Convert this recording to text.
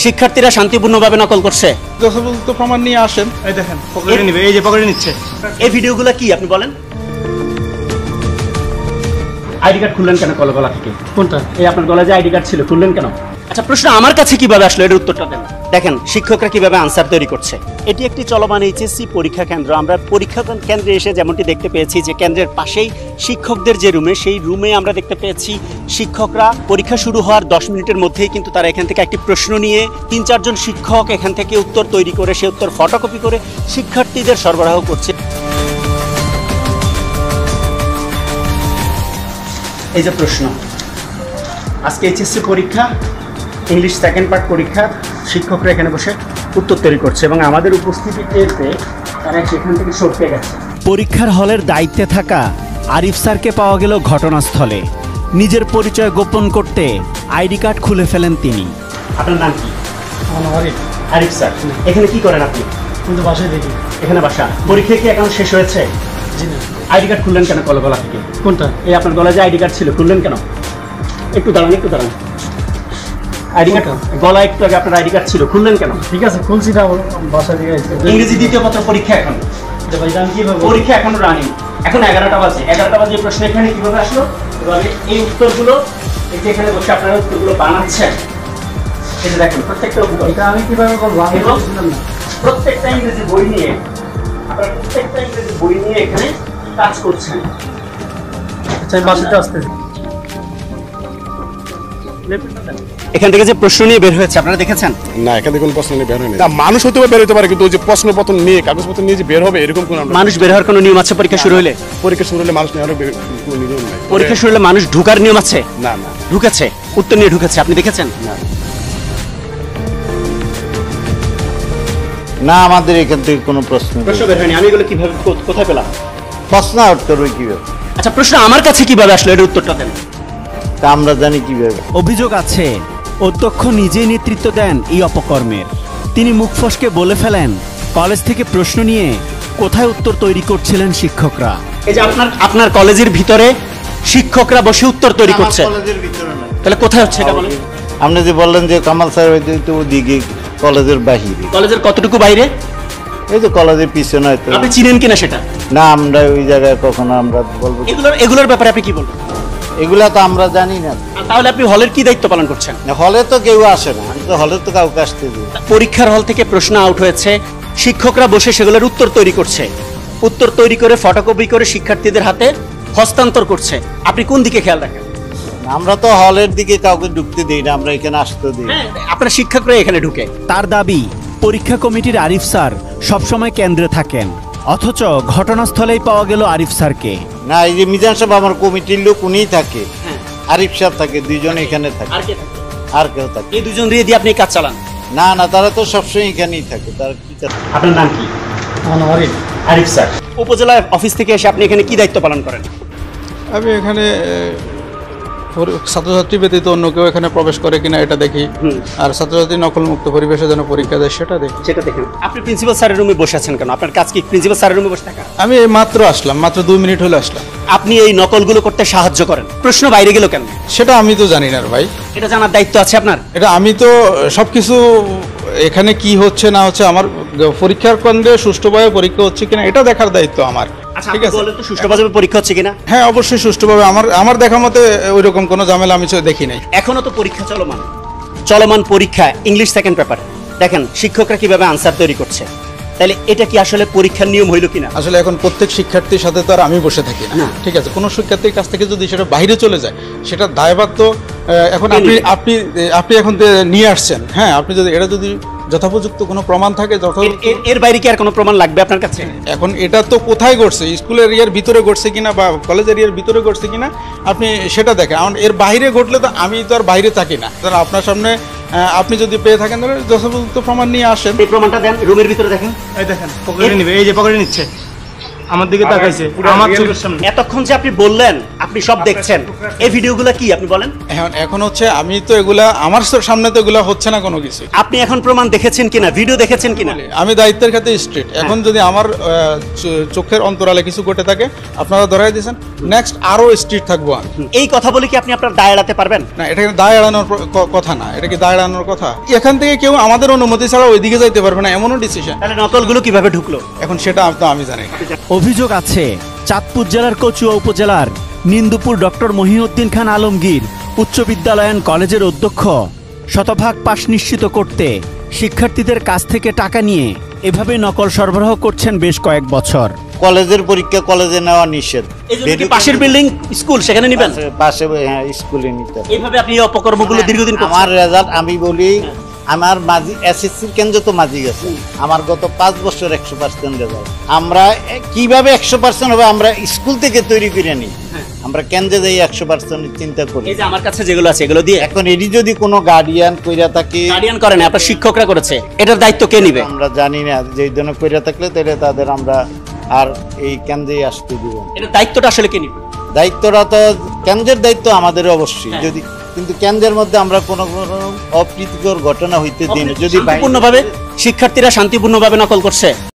শিক্ষার্থীরা শান্তিপূর্ণভাবে নকল করছে? যথাযথ প্রমাণ নিয়ে আসেন। এই দেখেন পকেটে নিবে, এই যে পকেটে নিচ্ছে। এই ভিডিওগুলো কি আপনি বলেন? আইডি কার্ড খুললেন কেন গলা থেকে? কোনটা? এই আপনার গলায় যে আইডি কার্ড ছিল, খুললেন কেন? আচ্ছা, প্রশ্ন আমার কাছে কিভাবে আসলো, এর উত্তরটা দেন। দেখেন শিক্ষকরা কিভাবে আনসার তৈরি করছে। এটি একটি চলমান এইচএসসি পরীক্ষা কেন্দ্র। আমরা পরীক্ষা কেন্দ্রে এসে যেমনটি দেখতে পেয়েছি যে কেন্দ্রের পাশেই শিক্ষকদের যে রুমে, সেই রুমে আমরা দেখতে পেয়েছি শিক্ষকরা পরীক্ষা শুরু হওয়ার 10 মিনিটের মধ্যেই কিন্তু তারা এখান থেকে একটি প্রশ্ন নিয়ে 3-4 জন শিক্ষক এখান থেকে উত্তর তৈরি করে সে উত্তর ফটোকপি করে শিক্ষার্থীদের সরবরাহ করছে। এই যে প্রশ্ন, আজকে এইচএসসি পরীক্ষা, ইংলিশ সেকেন্ড পার্ট পরীক্ষা, শিক্ষকরা এখানে বসে উত্তর তৈরি করছে এবং আমাদের উপস্থিতি টের পেয়ে তারা সেখান থেকে সরতে গেছে। পরীক্ষার হলের দায়িত্বে থাকা আরিফ স্যারকে পাওয়া গেল ঘটনাস্থলে। নিজের পরিচয় গোপন করতে আইডি কার্ড খুলে ফেলেন তিনি। আপনার নাম কি? আরিফ স্যার। এখানে কি করেন আপনি? কিন্তু বাসায় দেখি। এখানে বাসা। পরীক্ষা কি এখন শেষ হয়েছে? জি না। আইডি কার্ড খুললেন কেন গলা থেকে? কোনটা? এই আপনার গলায় যে আইডি কার্ড ছিল, খুললেন কেন? একটু দাঁড়ান। আইডি কার্ড গলা একটু আগে আপনার আইডি কার্ড ছিল, খুললেন কেন? ঠিক আছে, খুলছি না, বাসা থেকে আসছে। ইংরেজি দ্বিতীয় পত্র পরীক্ষা এখন। পরীক্ষা এখনো রানিং। এখন 11টা বাজে। 11টা বাজে প্রশ্ন এখানে কিভাবে আসলো? এভাবে এই উত্তরগুলো এই যে এখানে বসে আপনারা উত্তরগুলো বানাচ্ছেন। এই যে দেখেন প্রত্যেকটা উত্তর। এটা আমি কিভাবে করবো? আমি বলছিলাম না। প্রত্যেকটা ইংরেজি বই নিয়ে আপনারা প্রত্যেকটা ইংরেজি বই নিয়ে এখানে কাজ করছেন। আচ্ছা, আমি বাসাতে আসতেছি। এখান থেকে যে প্রশ্ন নিয়ে বের হয়েছে আপনারা দেখেছেন? না, এখান থেকে কোনো প্রশ্ন নিয়ে বের হয়নি। না, মানুষ হতে বের হতে পারে, কিন্তু ওই যে প্রশ্নপত্র নিয়ে কাগজপত্র নিয়ে যে বের হবে এরকম কোনো মানুষ বের হওয়ার কোনো নিয়ম আছে? পরীক্ষা শুরু হলে মানুষ নিয়ে আরো কোনো নিয়ম নাই। পরীক্ষা শুরু হলে মানুষ ঢুকার নিয়ম আছে? না। ঢুকেছে, উত্তর নিয়ে ঢুকেছে, আপনি দেখেছেন? না, আমাদের এখান থেকে কোনো প্রশ্ন বের হয়নি। আমি এগুলো কিভাবে কোথায় পেলাম? প্রশ্ন আউট করবে কিভাবে? আচ্ছা, প্রশ্ন আমার কাছে কিভাবে আসলো, এর উত্তরটা দেন। তা আমরা জানি কিভাবে? অভিযোগ আছে অধ্যক্ষ নিজেই নেতৃত্ব দেন এই অপকর্মের। তিনি মুখ ফসকে বলে ফেলেন কলেজ থেকে প্রশ্ন নিয়ে কোথায় উত্তর তৈরি করছিলেন শিক্ষকরা। এই যে আপনার কলেজের ভিতরে শিক্ষকরা বসে উত্তর তৈরি করছে, কলেজের ভিতরে না। তাহলে কোথায় হচ্ছে এটা বলেন? আপনি যে বললেন যে কামাল স্যার হয়তো ওদিকে কলেজের বাহিরে। কলেজের কতটুকু বাইরে? এই তো কলেজের পিছনে হয়তো। আপনি চিনেন কিনা সেটা? না, আমরা ওই জায়গায় কখনো আমরা বলবো। এগুলোর ব্যাপারে আপনি কি বলবেন? এগুলা তো আমরা জানি না। তাহলে আপনি হলের কি দায়িত্ব পালন করছেন? হলে তো কেউ আসে না, আমি তো হলে তো কাউকে আসতে দিই। পরীক্ষার হল থেকে প্রশ্ন আউট হয়েছে, শিক্ষকরা বসে সেগুলোর উত্তর তৈরি করছে, উত্তর তৈরি করে ফটোকপি করে শিক্ষার্থীদের হাতে হস্তান্তর করছে। আপনি কোন দিকে খেয়াল রাখেন? আমরা তো হলের দিকে কাউকে ঢুকতে দিই না, আমরা এখানে আসতে দিই। আপনার শিক্ষকরা এখানে ঢুকে। তার দাবি পরীক্ষা কমিটির আরিফ স্যার সবসময় কেন্দ্রে থাকেন, অথচ ঘটনাস্থলেই পাওয়া গেল আরিফ স্যারকে। না, এই যে মিজান সাহেব আমার কমিটির লোক, উনিই থাকে, আরিফ সাহেব থাকে, দুইজন এখানে থাকে। আর কেউ থাকে? এই দুজন দিয়ে আপনি কাজ চালান? না, তারা তো সবসময় এখানেই থাকে। তারা কি চান? আপনার নাম কি? আরিফ স্যার। উপজেলা অফিস থেকে এসে আপনি এখানে কি দায়িত্ব পালন করেন? আমি এখানে ছাত্রছাত্রী ব্যতীত অন্য কেউ এখানে প্রবেশ করে কিনা এটা দেখি, আর ছাত্রছাত্রী নকল মুক্ত পরিবেশে যেন পরীক্ষা দেয় সেটা দেখি। সেটা দেখেন। আপনি প্রিন্সিপাল স্যারের রুমে বসে আছেন কেন? আপনার কাজ কি প্রিন্সিপাল স্যারের রুমে বসে থাকা? আমি মাত্র আসলাম, মাত্র 2 মিনিট হলে আসলাম। আপনি এই নকলগুলো করতে সাহায্য করেন, প্রশ্ন বাইরে গেল কেন? সেটা আমি তো জানি না ভাই। এটা জানার দায়িত্ব আছে আপনার। এটা আমি তো সবকিছু এখানে কি হচ্ছে না হচ্ছে, আমার পরীক্ষার কেন্দ্রে সুষ্ঠুভাবে পরীক্ষা হচ্ছে কিনা এটা দেখার দায়িত্ব আমার। ঠিক আছে, বলেন তো সুষ্ঠুভাবে পরীক্ষা হচ্ছে কিনা? হ্যাঁ, অবশ্যই সুষ্ঠুভাবে। আমার দেখা মতে ওই রকম কোনো ঝামেলা আমি দেখি নাই। এখনো তো পরীক্ষা চলমান পরীক্ষা, ইংলিশ সেকেন্ড পেপার। দেখেন শিক্ষকরা কিভাবে আনসার তৈরি করছে। তাহলে এটা কি আসলে পরীক্ষার নিয়ম হইল কিনা? আসলে এখন প্রত্যেক শিক্ষার্থীর সাথে তো আর আমি বসে থাকি না। ঠিক আছে, কোনো শিক্ষার্থীর কাছ থেকে যদি সেটা বাইরে চলে যায়, সেটা দায়ভার তো এখন আপনি এখন নিয়ে আসছেন। হ্যাঁ, আপনি যদি এটা যদি যথোপযুক্ত কোনো প্রমাণ থাকে, এর বাইরে কি আর কোনো প্রমাণ লাগবে আপনার কাছে? এখন এটা তো কোথায় ঘটছে, স্কুল এরিয়ার ভিতরে ঘটছে কিনা বা কলেজ এরিয়ার ভিতরে ঘটছে কিনা আপনি সেটা দেখেন। কারণ এর বাইরে ঘটলে তো আমি তো আর বাইরে থাকি না। আপনার সামনে আপনি যদি পেয়ে থাকেন তাহলে যথোপযুক্ত প্রমাণ নিয়ে আসেন। এই প্রমাণটা দেন, রুমের ভিতরে দেখেন। এই দেখেন পকেটে নিবে, এই যে পকেটে নিচ্ছে, আমার দিকে তাকাইছে, আমার চোখের সামনে। এতক্ষণ যে আপনি বললেন আপনি সব দেখছেন, এই ভিডিওগুলো কি আপনি বলেন? এখন হচ্ছে আমি তো এগুলা আমার সামনে তো এগুলা হচ্ছে না কোনো কিছু। আপনি এখন প্রমাণ দেখেছেন কিনা, ভিডিও দেখেছেন কিনা? আমি দায়িত্বের ক্ষেত্রে স্ট্রিট। এখন যদি আমার চোখের অন্তরালে কিছু ঘটে থাকে আপনারা ধরাই দিয়েছেন, নেক্সট আরো স্ট্রিট থাকবো আমি। এই কথা বলে কি আপনি আপনার দায় এড়াতে পারবেন? না, এটা দায় এড়ানোর কথা না। এটা কি দায় এড়ানোর কথা? এখান থেকে কেউ আমাদের অনুমতি ছাড়া ওইদিকে যাইতে পারবে না, এমনও ডিসিশন। তাহলে নকলগুলো কিভাবে ঢুকলো? এখন সেটা তো আমি জানি না। অভিযোগ আছে চাঁদপুর জেলার কচুয়া উপজেলার নিন্দুপুর ডক্টর মহিউদ্দিন খান আলমগীর উচ্চ বিদ্যালয় অ্যান্ড কলেজের অধ্যক্ষ শতভাগ পাশ নিশ্চিত করতে শিক্ষার্থীদের কাছ থেকে টাকা নিয়ে এভাবে নকল সরবরাহ করছেন বেশ কয়েক বছর। কলেজের পরীক্ষা কলেজে নেওয়া নিষেধ। এই জন্য কি পাশের বিল্ডিং স্কুল সেখানে নেবেন? পাশে হ্যাঁ, স্কুলে নিতে হবে। এইভাবে আপনি এই অপকর্মগুলো দীর্ঘদিন করছেন। আমার রেজাল্ট আমি বলি, আমার মাঝি এসএসসির কেন্দ্র তো মাঝি গেছে, আমার গত 5 বছর 100% রেজাল্ট। আমরা কিভাবে 100% হবে? আমরা স্কুল থেকে তৈরি করে নিই, আমরা কেন্দ্রে যাই 100% চিন্তা করি। এই যে আমার কাছে যেগুলো আছে এগুলো দিয়ে এখন এটি যদি কোনো গার্ডিয়ান কইরা থাকে, গার্ডিয়ান করে না, আপনার শিক্ষকরা করেছে, এটার দায়িত্ব কে নিবে? আমরা জানি না। যে জন্য কইরা থাকলে তাহলে তাদের আমরা আর এই কেন্দ্রে আসতে দিব না। এটার দায়িত্বটা আসলে কে নিবে? দায়িত্বটা তো কেন্দ্রের দায়িত্ব আমাদের অবশ্যই। যদি কিন্তু কেন্দ্রের মধ্যে আমরা কোনো অপ্রীতিকর ঘটনা হইতে দিন, যদি শান্তিপূর্ণভাবে শিক্ষার্থীরা শান্তিপূর্ণভাবে নকল করছে।